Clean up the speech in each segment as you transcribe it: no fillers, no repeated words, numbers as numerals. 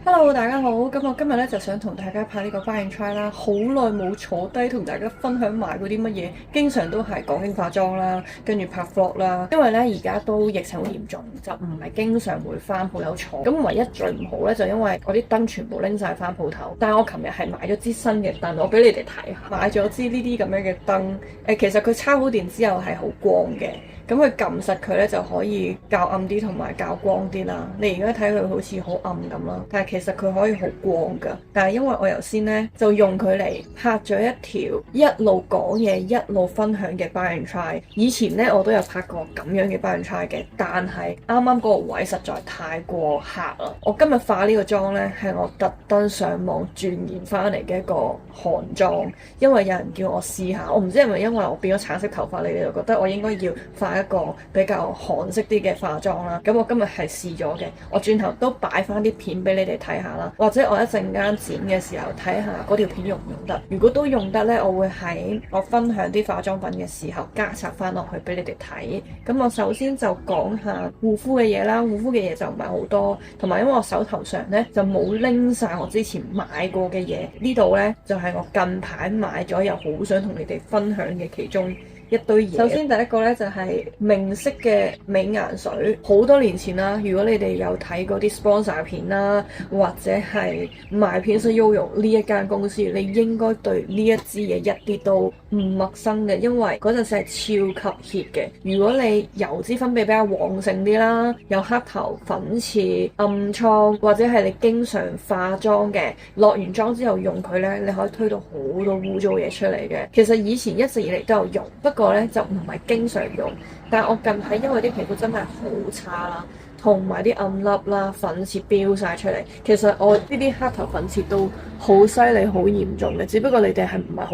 Hello，大家好。咁我今日咧就想同大家拍呢個 Buy and Try 啦。好耐冇坐低同大家分享埋嗰啲乜嘢，經常都係講經化妝啦，跟住拍 vlog 啦。因為咧而家都疫情好嚴重，就唔係經常會翻鋪頭坐。咁唯一最唔好咧就因為我啲燈全部拎晒翻鋪頭。但係我琴日係買咗支新嘅燈，我俾你哋睇下。買咗支呢啲咁樣嘅燈，其實佢插好電之後係好光嘅。咁佢撳實佢咧就可以較暗啲同埋較光啲啦。你而家睇佢好似好暗咁啦，但係其實佢可以好光㗎。但係因為我頭先咧就用佢嚟拍咗一條一路講嘢一路分享嘅 Buy and Try。以前咧我都有拍過咁樣嘅 Buy and Try 嘅，但係啱啱嗰個位實在太過黑啦。我今日化呢個妝咧係我特登上網鑽研翻嚟嘅一個韓妝，因為有人叫我試下，我唔知係咪因為我變咗橙色頭髮，你哋就覺得我應該要化一個比較韓式啲嘅化妝啦。咁我今日係試咗嘅，我轉頭都擺翻啲片俾你哋睇下啦，或者我一陣間剪嘅時候睇下嗰條片用唔用得。如果都用得呢，我會喺我分享啲化妝品嘅時候加插翻落去俾你哋睇。咁我首先就講下護膚嘅嘢啦，護膚嘅嘢就唔係好多，同埋因為我手頭上呢就冇拎晒我之前買過嘅嘢，呢度呢就係我近排買咗又好想同你哋分享嘅其中一堆嘢。首先第一個咧就係明色嘅美顏水，好多年前啦。如果你哋有睇嗰啲 sponsor 片啦，或者係賣片是 Yoyo 呢一間公司，你應該對呢一支嘢一啲都唔陌生嘅，因為嗰陣時係超級 hit 嘅。如果你油脂分泌比較旺盛啲啦，有黑頭、粉刺、暗瘡，或者係你經常化妝嘅，落完妝之後用佢咧，你可以推到好多污糟嘢出嚟嘅。其實以前一直以嚟都有用，不過咧就唔係經常用。但係我近排因為啲皮膚真係好差啦，同埋啲暗粒啦、粉刺飆晒出嚟。其實我呢啲黑頭粉刺都好犀利、好嚴重嘅，只不過你哋係唔係好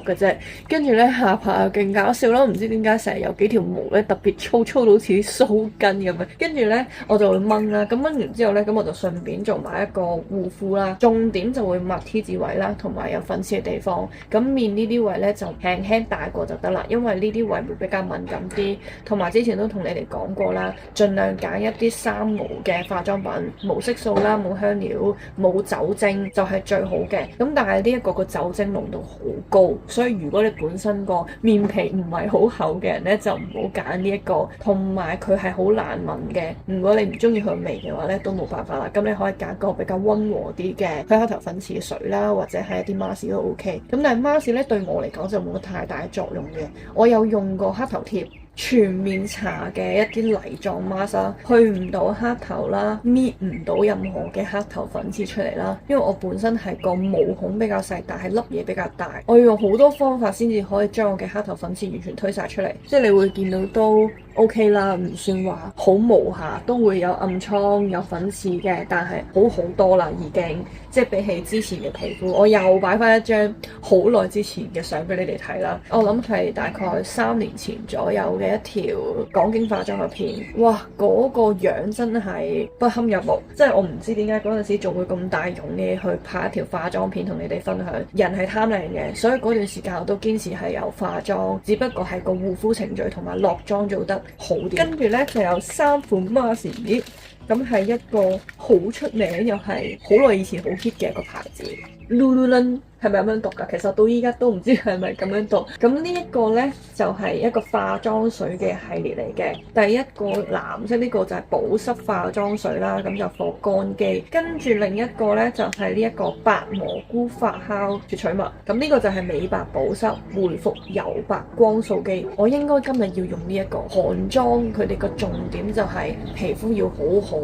覺嘅啫。跟住咧下巴又勁搞笑咯，唔知點解成日有幾條毛咧特別粗，粗到好似啲鬚根咁樣。跟住咧我就會掹啦，咁掹完之後咧，咁我就順便做埋一個護膚啦。重點就會抹 T 字位啦，同埋有粉刺嘅地方。咁面呢啲位咧就輕輕大過就得啦，因為呢啲位會比較敏感啲。同埋之前都同你哋講過啦，盡量揀一啲三無嘅化妝品，無色素啦、冇香料、冇酒精就係最好嘅。咁但係呢一個個酒精濃度好高，所以如果你本身個面皮唔係好厚嘅人咧，就唔好揀呢一個。同埋佢係好難聞嘅，如果你唔中意佢味嘅話咧，都冇辦法啦。咁你可以揀個比較溫和啲嘅去黑頭粉刺嘅水啦，或者係一啲 mask 都 OK。咁但係 mask 咧對我嚟講就冇乜太大作用嘅。我有用過黑頭貼。全面搽嘅一啲泥狀 mask 啦，去唔到黑頭啦，搣唔到任何嘅黑頭粉刺出嚟啦。因為我本身係個毛孔比較細，但係粒嘢比較大，我要用好多方法先至可以將我嘅黑頭粉刺完全推晒出嚟。即係你會見到都 OK 啦，唔算話好無瑕，都會有暗瘡有粉刺嘅，但係好多啦已經。即係比起之前嘅皮膚，我又擺翻一張好耐之前嘅相俾你哋睇啦。我諗係大概3年前左右嘅一條講經化妝嘅片，哇！嗰個樣真係不堪入目，即係我唔知點解嗰陣時仲會咁大勇氣去拍一條化妝片同你哋分享。人係貪靚嘅，所以嗰段時間我都堅持係有化妝，只不過係個護膚程序同埋落妝做得好啲。跟住呢，就有3款 mask。咁係一個好出名又係好耐以前好 hit 嘅一個牌子 Lululemon， 係咪咁樣讀㗎？其實到依家都唔知係咪咁樣讀。咁呢一個呢，就係一個化妝水嘅系列嚟嘅。第一個藍色呢個就係保濕化妝水啦，咁就放乾肌。跟住另一個呢，就係呢一個白蘑菇發酵萃取物。咁呢個就係美白保濕回復油白光素肌。我應該今日要用呢一個韓妝，佢哋個重點就係皮膚要好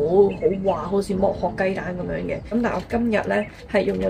滑，好似剝殼雞蛋咁樣嘅。咁但係我今日呢，係用咗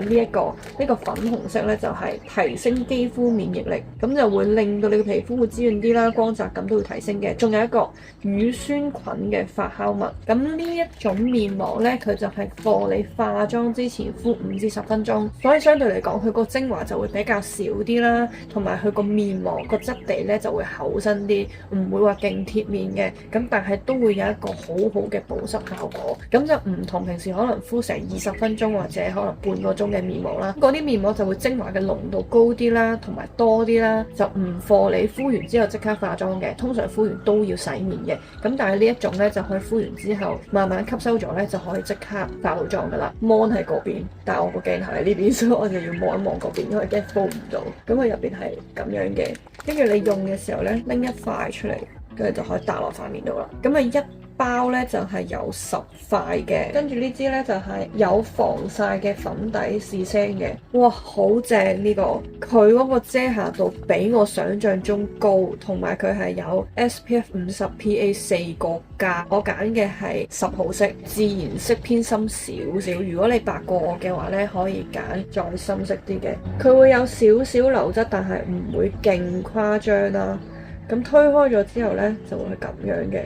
呢個粉紅色呢，就係提升肌膚免疫力，咁就會令到你嘅皮膚會滋潤啲啦，光澤感都會提升嘅。仲有一個乳酸菌嘅發酵物，咁呢一種面膜呢，佢就係幫你化妝之前敷5至10分鐘，所以相對嚟講佢個精華就會比較少啲啦，同埋佢個面膜個質地呢就會厚身啲，唔會話勁貼面嘅。咁但係都會有一個好嘅保濕效果，咁就唔同平時可能敷成20分鐘或者可能半個鐘嘅面膜啦，嗰啲面膜就會精華嘅濃度高啲啦，同埋多啲啦，就唔貨你敷完之後即刻化妝嘅，通常敷完都要洗面嘅，咁但係呢一種呢，就可以敷完之後慢慢吸收咗呢，就可以即刻化到妝噶啦。mon 喺嗰邊，但係我個鏡頭喺呢邊，所以我就要望一望嗰邊，因為驚 fold 唔到。咁佢入邊係咁樣嘅，跟住你用嘅時候呢，拎一塊出嚟，跟住就可以搭落塊面度啦。咁啊一包呢就係有10塊嘅，跟住呢支呢就係有防曬嘅粉底試聲嘅，哇好正呢個，佢嗰個遮瑕度比我想象中高，同埋佢係有 SPF 50 PA 4個加，我揀嘅係10號色，自然色偏深少少，如果你白過我嘅話呢，可以揀再深色啲嘅，佢會有少少流質，但係唔會勁誇張啦。咁推開咗之後呢，就會係咁樣嘅。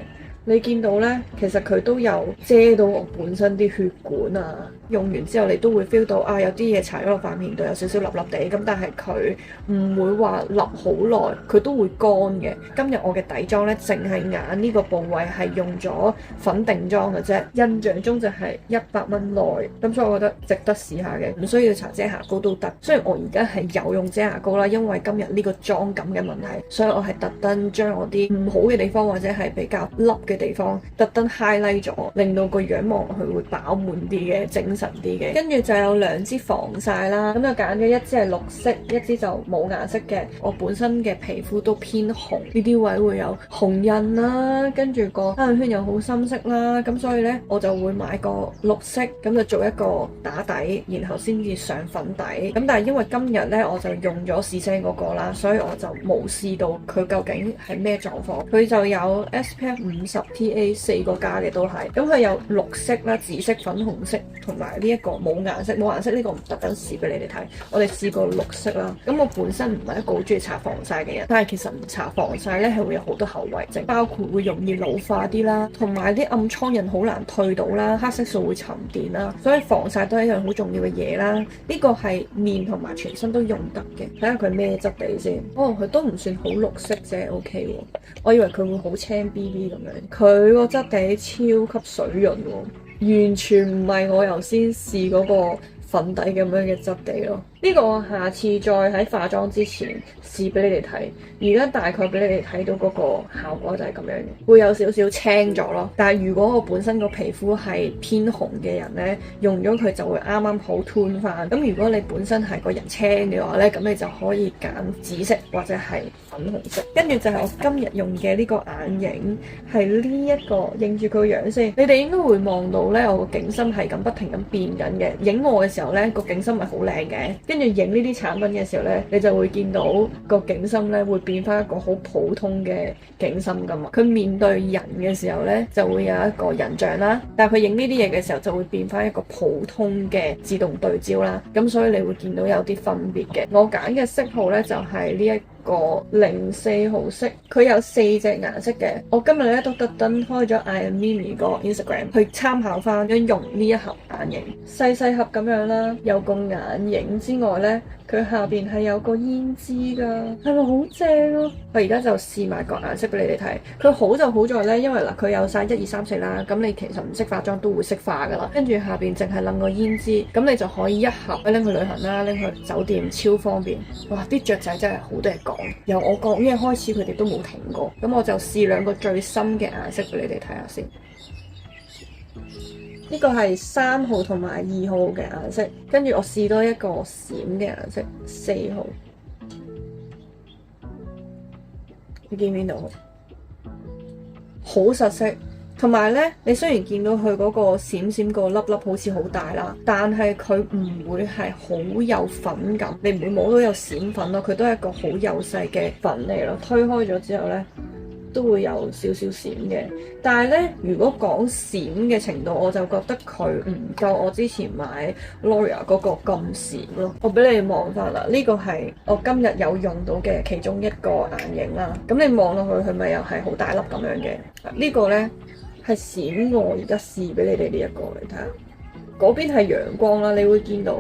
你見到呢，其實佢都有遮到我本身啲血管啊。用完之後你都會 feel 到啊，有啲嘢搽咗落塊面度有少少粒粒地咁，但係佢唔會話立好耐，佢都會乾嘅。今日我嘅底妝呢，淨係眼呢個部位係用咗粉定妝嘅啫，印象中就係100蚊內，咁所以我覺得值得試下嘅，唔需要搽遮瑕膏都得。雖然我而家係有用遮瑕膏啦，因為今日呢個妝感嘅問題，所以我係特登將我啲唔好嘅地方或者係比較凹嘅地方特登 highlight 咗，令到個樣望落去會飽滿啲嘅，神啲嘅。跟住就有2支防曬啦，咁就揀咗一支係綠色，一支就冇顏色嘅。我本身嘅皮膚都偏紅，呢啲位會有紅印啦，跟住個黑眼圈又好深色啦，咁所以呢，我就會買個綠色，咁就做一個打底，然後先至上粉底。咁但係因為今日呢，我就用咗試聲嗰個啦，所以我就冇試到佢究竟係咩狀況。佢就有 SPF 50 PA 4個加嘅都係，咁佢有綠色啦、紫色、粉紅色同埋呢一個冇顏色，冇顏色呢個唔特登試俾你哋睇，我哋試過綠色啦。咁我本身唔係一個好中意搽防曬嘅人，但係其實唔搽防曬呢係會有好多後遺症，包括會容易老化啲啦，同埋啲暗瘡印好難退到啦，黑色素會沉澱啦，所以防曬都係一樣好重要嘅嘢啦。呢個係面同埋全身都用得嘅，睇下佢咩質地先。哦，佢都唔算好綠色啫，OK 喎。我以為佢會好青 BB 咁樣，佢個質地超級水潤喎，完全唔係我頭先試嗰個粉底咁樣嘅質地咯。呢個我下次再喺化妝之前試俾你哋睇，而家大概俾你哋睇到嗰個效果就係咁樣嘅，會有少少青咗咯。但係如果我本身個皮膚係偏紅嘅人呢，用咗佢就會啱啱好 tone 翻。咁如果你本身係個人青嘅話呢，咁你就可以揀紫色或者係粉紅色。跟住就係我今日用嘅呢個眼影，係呢一個，認住佢個樣先。你哋應該會望到呢，我個景深係咁不停咁變緊嘅。影我嘅時候呢，個景深係好靚嘅。跟住影呢啲產品嘅時候呢，你就會見到個景深呢會變翻一個好普通嘅景深噶嘛。佢面對人嘅時候呢，就會有一個人像啦，但係佢影呢啲嘢嘅時候就會變翻一個普通嘅自動對焦啦。咁所以你會見到有啲分別嘅。我揀嘅色號呢，就係呢一個04號色，佢有4隻顏色嘅。我今日咧都特登開咗 I am Mimi 個 Instagram 去參考翻，咁用呢一盒眼影，細細盒咁樣啦，有個眼影之外呢，佢下邊係有個胭脂噶，係咪好正咯？我而家就試埋個顏色俾你哋睇。佢好就好在呢，因為嗱佢有晒1、2、3、4啦，咁你其實唔識化妝都會識化噶啦。跟住下邊淨係撚個胭脂，咁你就可以一盒拎去旅行啦，拎去酒店超方便。哇！啲雀仔真係好多嘢講。由我講嘢開始，佢哋都冇停過。咁我就試2個最深嘅顏色俾你哋睇下先。呢個係3號同埋2號嘅顏色，跟住我試多一個閃嘅顏色4號。你見唔見到？好實色。同埋呢，你雖然見到佢嗰個閃閃個粒粒好似好大啦，但係佢唔會係好有粉感，你唔會摸到有閃粉咯，佢都係一個好幼細嘅粉嚟咯。推開咗之後呢，都會有少少閃嘅。但係呢，如果講閃嘅程度，我就覺得佢唔夠我之前買 L'Oreal 嗰個咁閃咯。我俾你望翻啦，呢個係我今日有用到嘅其中一個眼影啦。咁你望落去，佢咪又係好大粒咁樣嘅？呢個呢，係閃過，而家試俾你哋呢一個嚟睇下。嗰邊係陽光啦，你會見到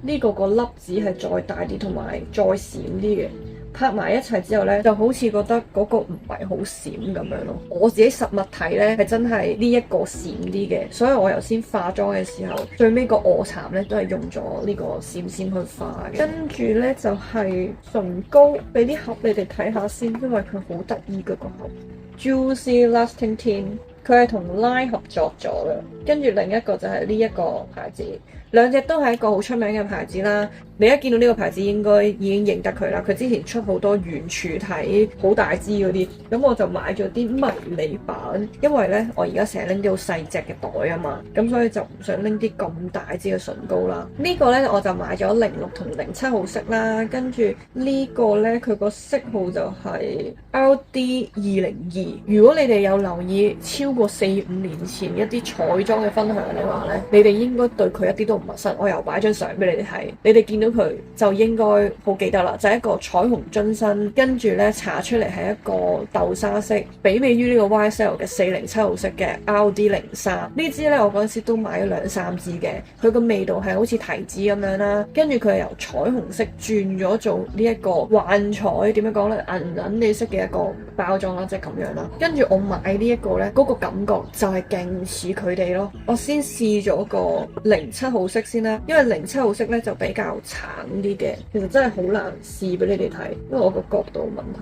呢個個粒子係再大啲，同埋再閃啲嘅。拍埋一齊之後呢，就好似覺得嗰個唔係好閃咁樣咯。我自己實物睇呢，係真係呢一個閃啲嘅，所以我頭先化妝嘅時候，最尾個臥蠶呢都係用咗呢個閃閃去化嘅。跟住呢，就係唇膏，俾啲盒你哋睇下先，因為佢好得意嘅個盒 Juicy Lasting Tint， 佢係同 Line 合作咗嘅。跟住另一個就係呢一個牌子，兩隻都係一個好出名嘅牌子啦。你一見到呢個牌子應該已經認得佢啦。佢之前出好多圓柱體好大支嗰啲，咁我就買咗啲迷你版，因為呢，我而家成日拎啲好細隻嘅袋啊嘛，咁所以就唔想拎啲咁大支嘅唇膏啦。呢個呢，我就買咗06同07號色啦，跟住呢個呢，佢個色號就係 LD202。如果你哋有留意超過4-5年前一啲彩妝嘅分享嘅話呢，你哋應該對佢一啲都唔陌生。我又擺張相俾你哋睇，你哋見到佢就應該好記得啦，就係一個彩虹樽身，跟住咧搽出嚟係一個豆沙色，媲美於呢個 YSL 嘅407號色嘅 RD03。呢支咧我嗰陣時都買咗2-3支嘅，佢個味道係好似提子咁樣啦，跟住佢係由彩虹色轉咗做呢一個幻彩，點樣講咧，銀銀地色嘅一個包裝啦，即係咁樣啦。跟住我買呢一個咧，嗰個感覺就係勁似佢哋咯。我先試咗個07號色先啦，因為07號色咧就比較橙啲嘅，其實真係好難試俾你哋睇，因為我個角度問題。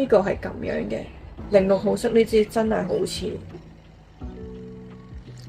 呢個係咁樣嘅06號色，呢支真係好似，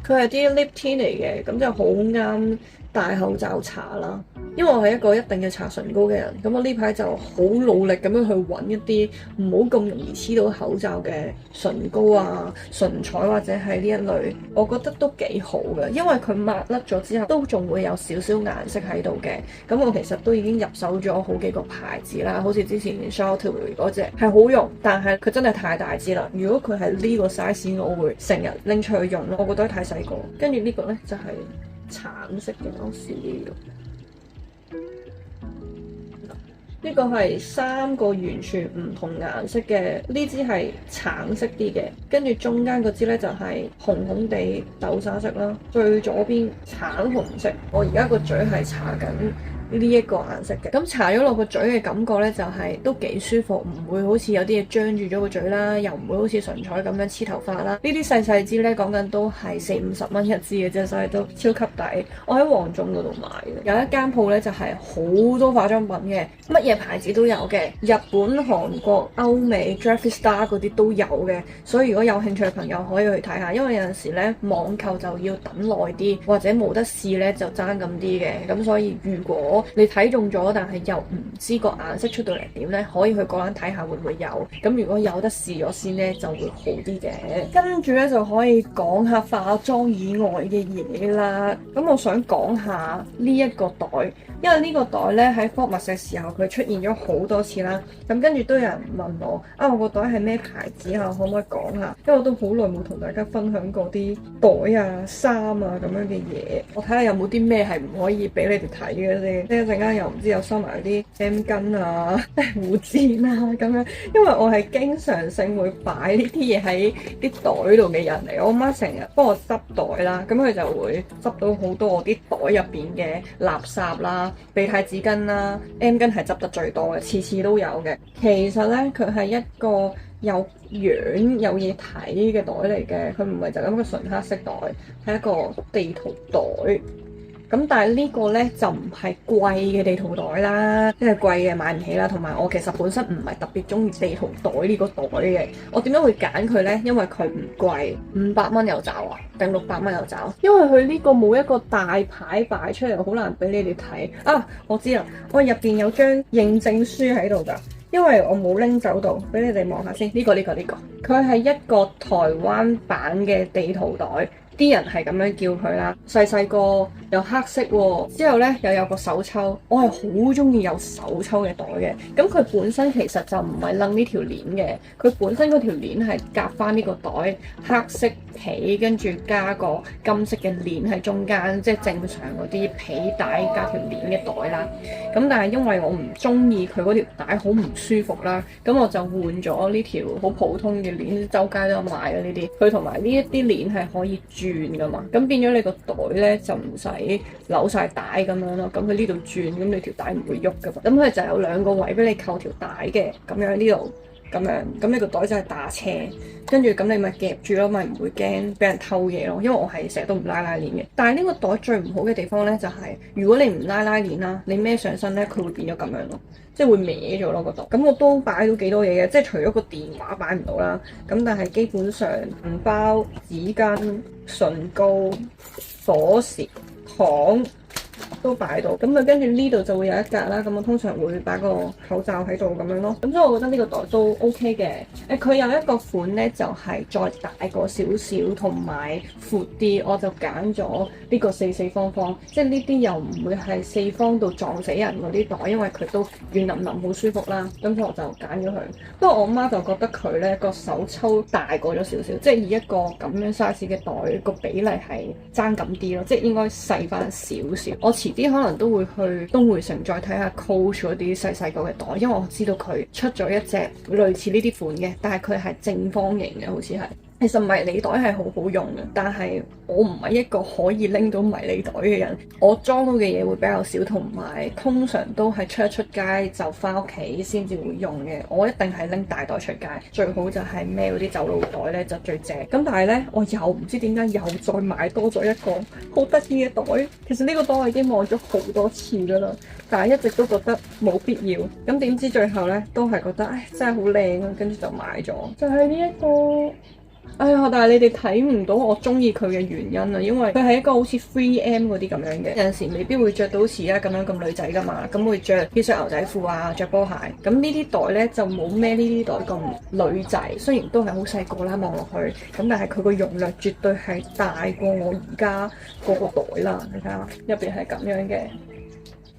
佢係啲 lip tint 嚟嘅，咁就好啱戴口罩搽啦。因為我係一個一定要搽唇膏嘅人，咁我呢排就好努力咁樣去揾一啲唔好咁容易黐到口罩嘅唇膏啊、唇彩或者係呢一類，我覺得都幾好嘅，因為佢抹甩咗之後都仲會有少少顏色喺度嘅。咁我其實都已經入手咗好幾個牌子啦，好似之前 Charlotte Tilbury 嗰隻係好用，但係佢真係太大支啦。如果佢係呢個 size， 我會成日拎出去用咯。我覺得太細個。跟住呢個呢，就係橙色嘅，我試呢個。呢個係3個完全唔同顏色嘅，呢支係橙色啲嘅，跟住中間嗰支呢就係紅紅地豆沙色啦，最左邊橙紅色。我而家個嘴係搽緊呢一個顏色嘅，咁搽咗落個嘴嘅感覺呢，就係都幾舒服，唔會好似有啲嘢張住咗個嘴啦，又唔會好似唇彩咁樣黐頭髮啦。呢啲細細支呢，講緊都係40-50蚊一支嘅啫，所以都超級抵。我喺黃忠嗰度買嘅，有一間鋪呢，就係好多化妝品嘅，乜嘢牌子都有嘅，日本、韓國、歐美、Jeffree Star 嗰啲都有嘅，所以如果有興趣嘅朋友可以去睇下，因為有陣時呢，網購就要等耐啲，或者冇得試呢，就爭咁啲嘅，咁所以如果你睇中咗，但係又唔知個顏色出到嚟點呢，可以去嗰間睇下會唔會有。咁如果有得試咗先呢，就會好啲嘅。跟住呢，就可以講下化妝以外嘅嘢啦。咁我想講下呢一個袋，因為呢個袋呢，喺 Formas 嘅時候佢出現咗好多次啦。咁跟住都有人問我啊，我個袋係咩牌子啊？可唔可以講下？因為我都好耐冇同大家分享過啲袋啊、衫啊咁樣嘅嘢。我睇下有冇啲咩係唔可以俾你哋睇嘅先。一陣間又唔知有收埋啲 M 巾啊、護墊啊咁樣，因為我係經常性會擺呢啲嘢喺啲袋度嘅人嚟。我媽成日幫我執袋啦，咁佢就會執到好多我啲袋入邊嘅垃圾啦、鼻涕紙巾啦、M 巾係執得最多嘅，次次都有嘅。其實呢，佢係一個有樣有嘢睇嘅袋嚟嘅，佢唔係就咁個純黑色袋，係一個地圖袋。咁但係呢個呢，就唔係貴嘅地圖袋啦，即係貴嘅買唔起啦。同埋我其實本身唔係特別中意地圖袋呢個袋嘅。我點解會揀佢呢？因為佢唔貴，500蚊有找啊，定600蚊有找。因為佢呢個冇一個大牌擺出嚟，好難俾你哋睇啊！我知啦，我入邊有張認證書喺度㗎。因為我冇拎走到，俾你哋望下先。呢個，佢係一個台灣版嘅地圖袋。啲人係咁樣叫佢啦，細細個又黑色喎，之後呢又有個手抽，我係好中意有手抽嘅袋嘅。咁佢本身其實就唔係掕呢條鏈嘅，佢本身嗰條鏈係夾翻呢個袋，黑色皮跟住加個金色嘅鏈喺中間，即係正常嗰啲皮帶加條鏈嘅袋啦。咁但係因為我唔中意佢嗰條帶好唔舒服啦，咁我就換咗呢條好普通嘅鏈，周街都有賣嘅呢啲。佢同埋呢一啲鏈係可以轉轉噶嘛，咁變咗你個袋咧就唔使扭晒帶咁樣咯。咁佢呢度轉，咁你條帶唔會喐噶嘛。咁佢就有兩個位俾你扣條帶嘅，咁樣呢度。咁樣，咁你個袋就係打斜，跟住咁你咪夾住咯，咪唔會驚俾人偷嘢咯。因為我係成日都唔拉鏈嘅。但係呢個袋最唔好嘅地方咧，就係如果你唔拉鏈啦，你孭上身咧，佢會變咗咁樣咯，即係會歪咗咯個袋。咁我都擺到幾多嘢嘅，即係除咗個電話擺唔到啦，咁但係基本上銀包、紙巾、唇膏、鎖匙、糖都擺到，咁佢跟住呢度就會有一格啦，咁我通常會擺個口罩喺度咁樣咯，咁所以我覺得呢個袋都 OK 嘅。佢有一個款呢，就係再大個少少同埋闊啲，我就揀咗呢個四四方方，即係呢啲又唔會係四方到撞死人嗰啲袋，因為佢都軟腍腍好舒服啦，咁所以我就揀咗佢。不過我媽就覺得佢呢個手抽大過咗少少，即係以一個咁樣 size 嘅袋個比例係爭咁啲咯，即係應該細翻少少。我遲啲可能都會去東薈城再睇下 Coach 嗰啲細細個嘅袋，因為我知道佢出咗一隻類似呢啲款嘅，但係佢係正方形嘅，好似係。其實迷你袋係好好用嘅，但係我唔係一個可以拎到迷你袋嘅人，我裝到嘅嘢會比較少，同埋通常都係出一出街就翻屋企先至會用嘅。我一定係拎大袋出街，最好就係孭嗰啲走路袋咧就最正。咁但係咧，我又唔知點解又再買多咗一個好得意嘅袋。其實呢個袋我已經望咗好多次㗎啦，但係一直都覺得冇必要。咁點知最後咧都係覺得真係好靚啊，跟住就買咗。就係呢一個。哎呀！但係你哋睇唔到我中意佢嘅原因啊，因為佢係一個好似 3M 嗰啲咁樣嘅，有陣時未必會着到好似而家咁樣咁女仔噶嘛，咁會着 T 恤牛仔褲啊，着波鞋。咁呢啲袋呢，就冇孭呢啲袋咁女仔，雖然都係好細個啦，望落去，咁但係佢個容量絕對係大過我而家嗰個袋啦。你睇下入邊係咁樣嘅。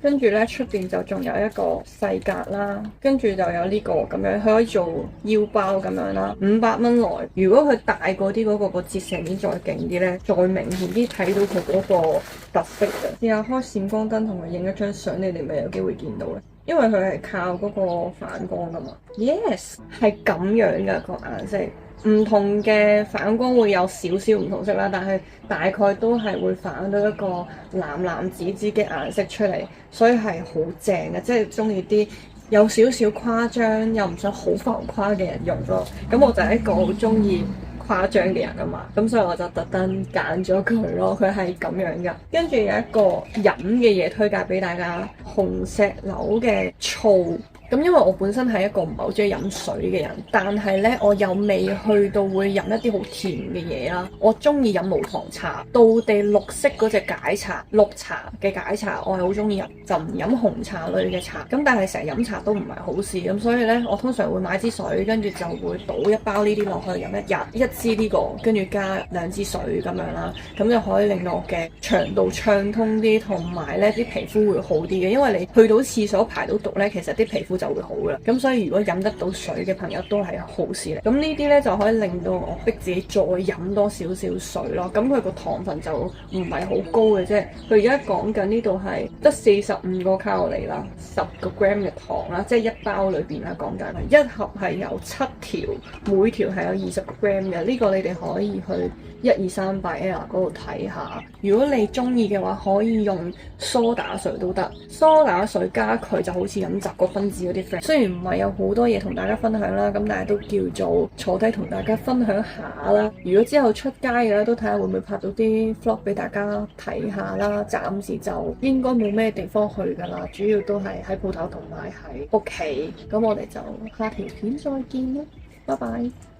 跟住咧，出邊就仲有一個細格啦，跟住就有呢個咁樣，佢可以做腰包咁樣啦，500蚊內。如果佢大個啲嗰個個折射面再勁啲咧，再明顯啲睇到佢嗰個特色嘅。試下開閃光燈同埋影一張相，你哋咪有機會見到咧。因為佢係靠嗰個反光噶嘛。Yes， 係咁樣噶個顏色。唔同嘅反光會有少少唔同色啦，但係大概都係會反到一個藍藍紫紫嘅顏色出嚟，所以係好正嘅，即係中意啲有少少誇張又唔想好浮誇嘅人用咯。咁我就係一個好中意誇張嘅人啊嘛，咁所以我就特登揀咗佢咯。佢係咁樣噶，跟住有一個飲嘅嘢推介俾大家，紅石榴嘅醋。咁因為我本身係一個唔係好中意飲水嘅人，但係呢，我又未去到會飲一啲好甜嘅嘢啦。我中意飲無糖茶，道地綠色嗰隻解茶，綠茶嘅解茶我係好中意飲，就唔飲紅茶類嘅茶。咁但係成日飲茶都唔係好事，咁所以呢，我通常會買支水，跟住就會倒一包呢啲落去飲一日，一支呢個，跟住加2支水咁樣啦，咁就可以令到我嘅腸道暢通啲，同埋呢啲皮膚會好啲嘅。因為你去到廁所排到毒呢，其實啲皮膚就會好啦，咁所以如果飲得到水嘅朋友都係好事嚟。咁呢啲呢，就可以令到我逼自己再飲多少少水咯。咁佢個糖分就唔係好高嘅啫。佢而家講緊呢度係得45個卡路里啦，10個 gram 嘅糖啦，即係一包裏邊啦。講緊一盒係有7條，每條係有20個 gram 嘅。呢個你哋可以去123 by Ella 嗰度睇下。如果你中意嘅話，可以用梳打水都得。梳打水加佢就好似飲雜果分子嗰啲 friend。雖然唔係有好多嘢同大家分享啦，咁但係都叫做坐低同大家分享下啦。如果之後出街嘅咧，都睇下會唔會拍到啲 vlog 俾大家睇下啦。暫時就應該冇咩地方去㗎啦，主要都係喺鋪頭同埋喺屋企。咁我哋就下條片再見啦，拜拜。